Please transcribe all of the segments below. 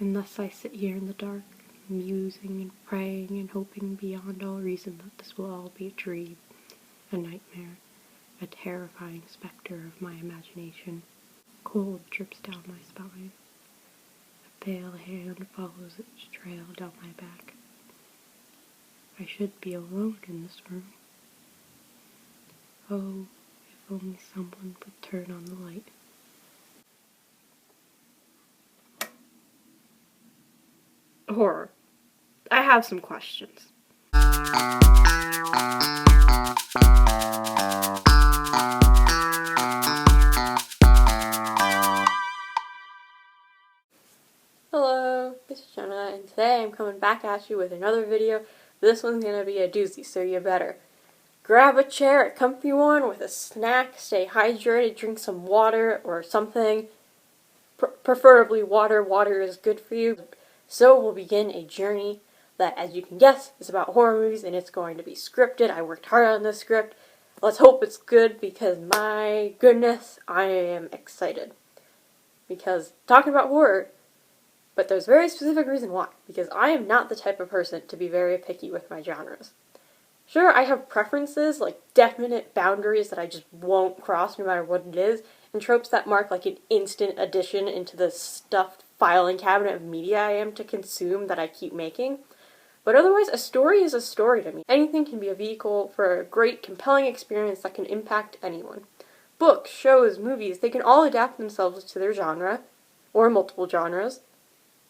And thus I sit here in the dark, musing and praying and hoping beyond all reason that this will all be a dream, a nightmare, a terrifying specter of my imagination. Cold drips down my spine. A pale hand follows its trail down my back. I should be alone in this room. Oh, if only someone would turn on the light. Horror. I have some questions. Hello, this is Jenna, and today I'm coming back at you with another video. This one's gonna be a doozy, so you better grab a chair, a comfy one, with a snack, stay hydrated, drink some water or something. Preferably water. Water is good for you. So we'll begin a journey that, as you can guess, is about horror movies, and it's going to be scripted. I worked hard on this script. Let's hope it's good, because my goodness, I am excited. Because talking about horror, but there's a very specific reason why. Because I am not the type of person to be very picky with my genres. Sure, I have preferences, like definite boundaries that I just won't cross no matter what it is, and tropes that mark like an instant addition into the stuffed filing cabinet of media I am to consume that I keep making. But otherwise, a story is a story to me. Anything can be a vehicle for a great, compelling experience that can impact anyone. Books, shows, movies, they can all adapt themselves to their genre, or multiple genres,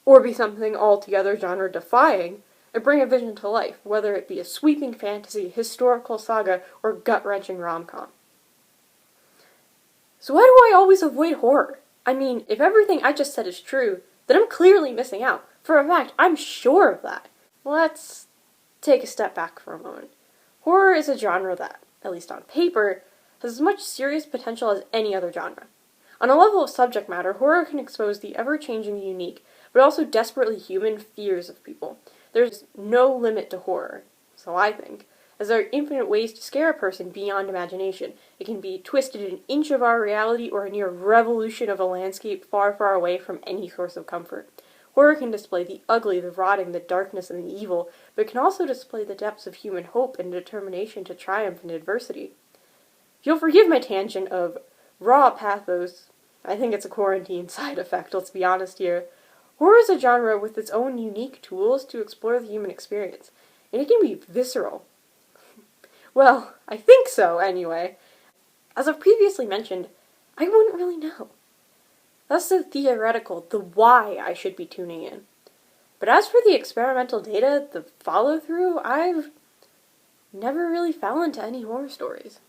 or be something altogether genre-defying, and bring a vision to life, whether it be a sweeping fantasy, historical saga, or gut-wrenching rom-com. So why do I always avoid horror? I mean, if everything I just said is true, then I'm clearly missing out. For a fact, I'm sure of that. Let's take a step back for a moment. Horror is a genre that, at least on paper, has as much serious potential as any other genre. On a level of subject matter, horror can expose the ever-changing, unique, but also desperately human fears of people. There's no limit to horror, so I think, as there are infinite ways to scare a person beyond imagination. It can be twisted an inch of our reality or a near revolution of a landscape far, far away from any source of comfort. Horror can display the ugly, the rotting, the darkness, and the evil, but it can also display the depths of human hope and determination to triumph in adversity. If you'll forgive my tangent of raw pathos, I think it's a quarantine side effect, let's be honest here. Horror is a genre with its own unique tools to explore the human experience, and it can be visceral. Well, I think so, anyway. As I've previously mentioned, I wouldn't really know. That's the theoretical, the why I should be tuning in. But as for the experimental data, the follow-through, I've never really fell into any horror stories.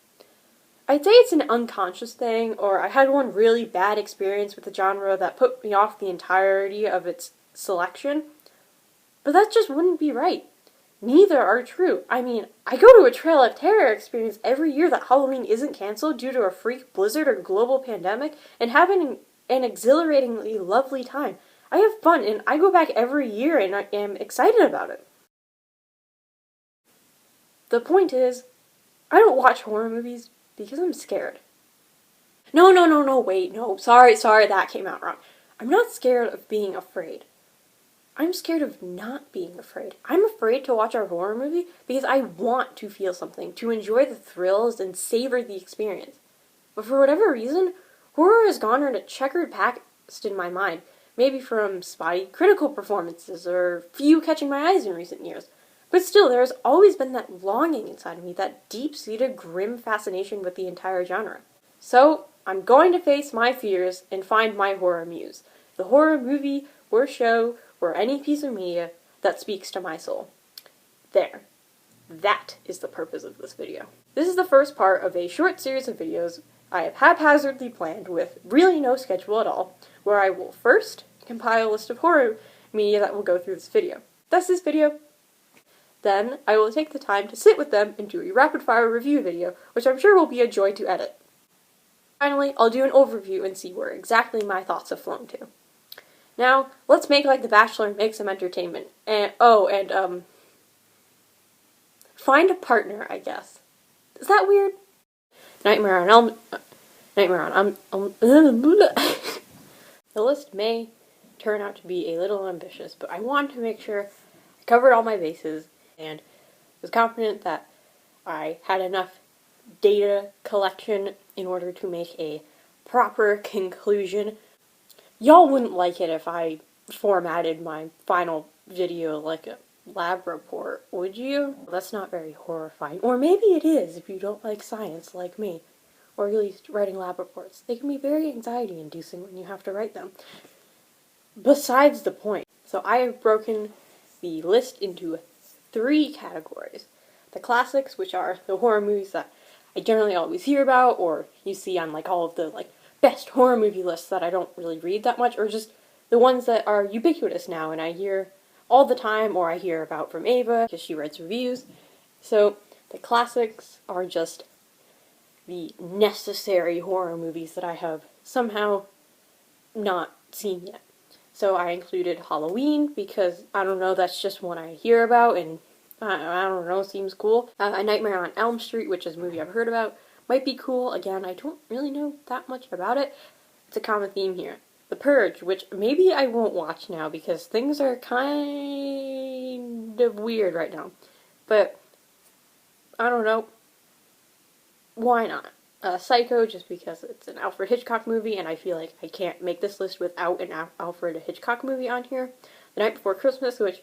I'd say it's an unconscious thing, or I had one really bad experience with the genre that put me off the entirety of its selection, but that just wouldn't be right. Neither are true. I mean, I go to a Trail of Terror experience every year that Halloween isn't canceled due to a freak blizzard or global pandemic, and having an exhilaratingly lovely time. I have fun, and I go back every year, and I am excited about it. The point is, I don't watch horror movies because I'm scared. No, wait, sorry, that came out wrong. I'm not scared of being afraid. I'm scared of not being afraid. I'm afraid to watch a horror movie because I want to feel something, to enjoy the thrills and savor the experience. But for whatever reason, horror has garnered a checkered past in my mind, maybe from spotty critical performances or few catching my eyes in recent years. But still, there has always been that longing inside of me, that deep-seated, grim fascination with the entire genre. So, I'm going to face my fears and find my horror muse. The horror movie, or show, or any piece of media that speaks to my soul. There. That is the purpose of this video. This is the first part of a short series of videos I have haphazardly planned with really no schedule at all, where I will first compile a list of horror media that will go through this video. That's this video. Then, I will take the time to sit with them and do a rapid-fire review video, which I'm sure will be a joy to edit. Finally, I'll do an overview and see where exactly my thoughts have flown to. Now, let's make like The Bachelor makes some entertainment. And, find a partner, I guess. Is that weird? Nightmare on Elm... The list may turn out to be a little ambitious, but I wanted to make sure I covered all my bases and was confident that I had enough data collection in order to make a proper conclusion. Y'all wouldn't like it if I formatted my final video like a lab report, would you? That's not very horrifying. Or maybe it is if you don't like science like me. Or at least writing lab reports. They can be very anxiety-inducing when you have to write them. Besides the point. So I have broken the list into 3 categories. The classics, which are the horror movies that I generally always hear about, or you see on like all of the like best horror movie lists that I don't really read that much, or just the ones that are ubiquitous now and I hear all the time, or I hear about from Ava because she writes reviews. So the classics are just the necessary horror movies that I have somehow not seen yet. So I included Halloween because, I don't know, that's just one I hear about and I don't know, seems cool. A Nightmare on Elm Street, which is a movie I've heard about, might be cool. Again, I don't really know that much about it. It's a common theme here. The Purge, which maybe I won't watch now because things are kind of weird right now. But, I don't know. Why not? Psycho, just because it's an Alfred Hitchcock movie, and I feel like I can't make this list without an Alfred Hitchcock movie on here. The Night Before Christmas, which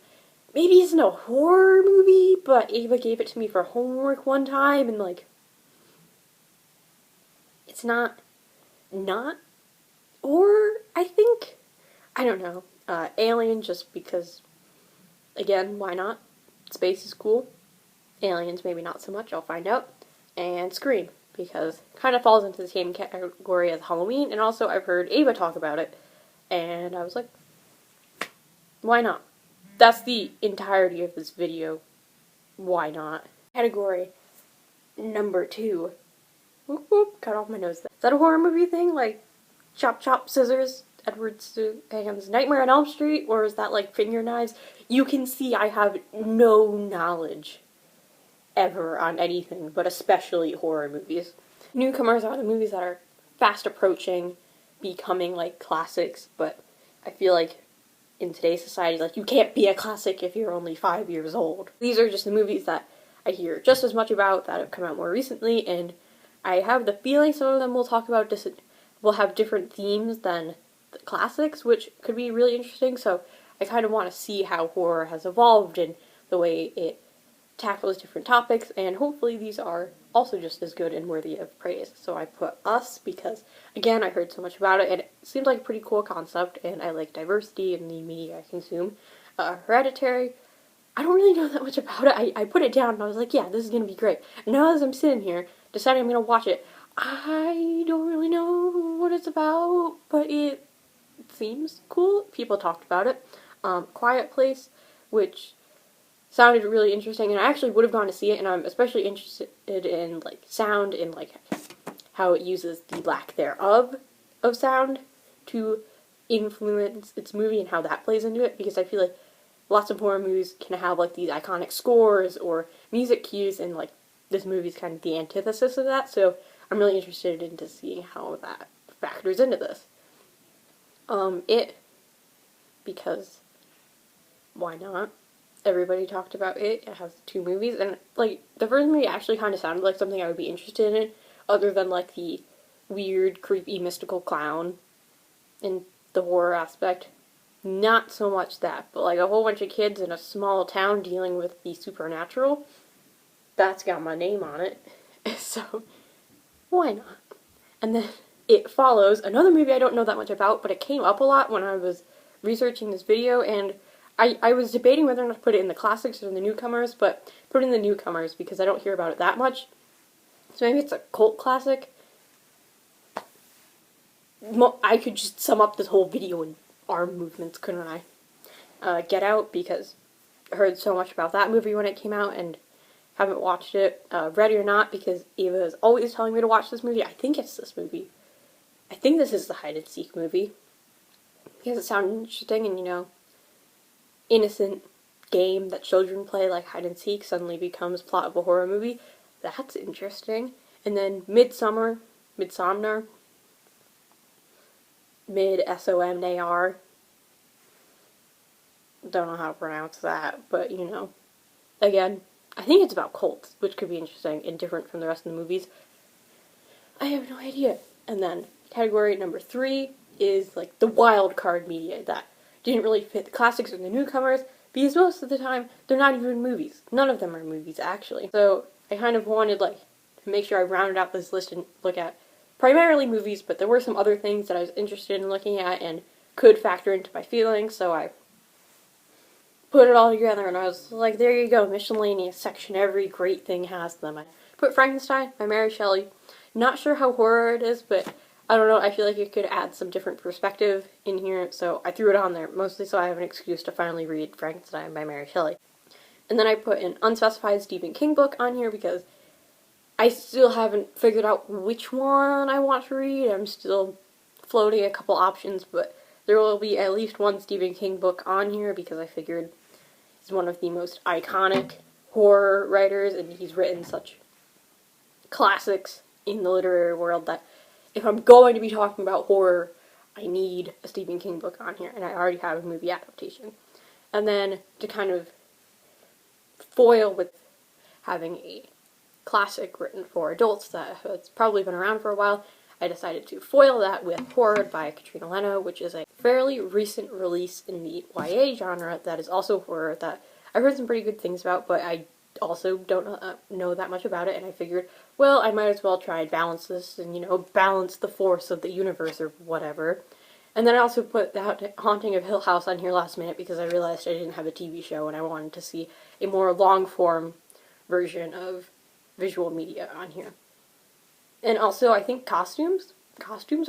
maybe isn't a horror movie, but Ava gave it to me for homework one time, and like, it's not, or I think, I don't know, Alien, just because, again, why not? Space is cool. Aliens, maybe not so much, I'll find out. And Scream, because it kind of falls into the same category as Halloween, and also I've heard Ava talk about it, and I was like, why not? That's the entirety of this video. Why not? Category number 2. Whoop whoop, cut off my nose. Is that a horror movie thing? Like, chop chop scissors, Edward Scissorhands, Nightmare on Elm Street, or is that like finger knives? You can see I have no knowledge ever on anything, but especially horror movies. Newcomers are the movies that are fast approaching becoming like classics, but I feel like in today's society, like, you can't be a classic if you're only 5 years old. These are just the movies that I hear just as much about that have come out more recently, and I have the feeling some of them will have different themes than the classics, which could be really interesting, so I kind of want to see how horror has evolved and the way it tackles different topics, and hopefully these are also just as good and worthy of praise. So I put Us because, again, I heard so much about it, and it seems like a pretty cool concept, and I like diversity in the media I consume. Hereditary, I don't really know that much about it. I put it down, and I was like, yeah, this is going to be great. And now as I'm sitting here, deciding I'm going to watch it, I don't really know what it's about, but it seems cool. People talked about it. Quiet Place, which sounded really interesting, and I actually would have gone to see it, and I'm especially interested in, like, sound and, like, how it uses the lack thereof of sound to influence its movie and how that plays into it, because I feel like lots of horror movies can have, like, these iconic scores or music cues, and, like, this movie's kind of the antithesis of that, so I'm really interested into seeing how that factors into this. It, because why not? Everybody talked about it. It has 2 movies, and, like, the first movie actually kind of sounded like something I would be interested in, other than, like, the weird, creepy, mystical clown and the horror aspect. Not so much that, but, like, a whole bunch of kids in a small town dealing with the supernatural. That's got my name on it. So, why not? And then It Follows, another movie I don't know that much about, but it came up a lot when I was researching this video, and I was debating whether or not to put it in the classics or in the newcomers, but put it in the newcomers because I don't hear about it that much. So maybe it's a cult classic. I could just sum up this whole video in arm movements, couldn't I? Get Out, because I heard so much about that movie when it came out and haven't watched it. Ready or Not, because Ava is always telling me to watch this movie. I think it's this movie. I think this is the hide and seek movie. Because it sounded interesting, and, you know, innocent game that children play like hide and seek suddenly becomes plot of a horror movie. That's interesting. And then Midsommar, Mid-SOMNAR, don't know how to pronounce that, but you know. Again, I think it's about cults, which could be interesting and different from the rest of the movies. I have no idea. And then category number 3 is like the wild card media that didn't really fit the classics or the newcomers, because most of the time they're not even movies. None of them are movies, actually. So I kind of wanted like to make sure I rounded out this list and look at primarily movies, but there were some other things that I was interested in looking at and could factor into my feelings, so I put it all together and I was like, there you go, miscellaneous section, every great thing has them. I put Frankenstein by Mary Shelley. Not sure how horror it is, but I don't know, I feel like it could add some different perspective in here, so I threw it on there, mostly so I have an excuse to finally read Frankenstein by Mary Shelley. And then I put an unspecified Stephen King book on here because I still haven't figured out which one I want to read. I'm still floating a couple options, but there will be at least one Stephen King book on here because I figured he's one of the most iconic horror writers and he's written such classics in the literary world that if I'm going to be talking about horror, I need a Stephen King book on here, and I already have a movie adaptation. And then to kind of foil with having a classic written for adults that has probably been around for a while, I decided to foil that with Horror by Katrina Leno, which is a fairly recent release in the YA genre that is also horror that I've heard some pretty good things about, but I also don't know that much about it, and I figured, well, I might as well try and balance this and, you know, balance the force of the universe or whatever. And then I also put The Haunting of Hill House on here last minute because I realized I didn't have a TV show and I wanted to see a more long-form version of visual media on here. And also, I think costumes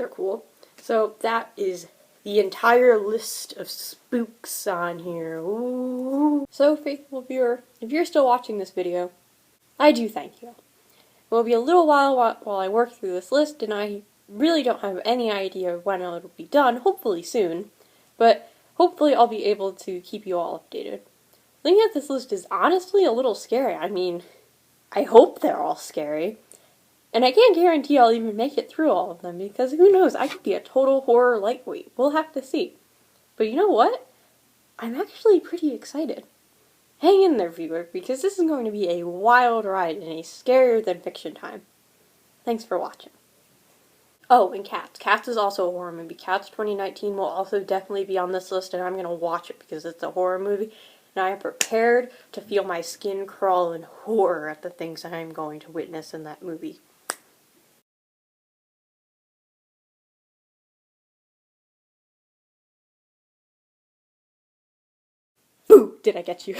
are cool. So that is the entire list of spooks on here. Ooh. So, faithful viewer, if you're still watching this video, I do thank you. It will be a little while I work through this list, and I really don't have any idea when it'll be done, hopefully soon, but hopefully I'll be able to keep you all updated. Looking at this list is honestly a little scary. I mean, I hope they're all scary. And I can't guarantee I'll even make it through all of them, because who knows, I could be a total horror lightweight. We'll have to see. But you know what? I'm actually pretty excited. Hang in there, viewer, because this is going to be a wild ride and a scarier than fiction time. Thanks for watching. Oh, and Cats. Cats is also a horror movie. Cats 2019 will also definitely be on this list, and I'm going to watch it because it's a horror movie, and I am prepared to feel my skin crawl in horror at the things I am going to witness in that movie. Boo! Did I get you?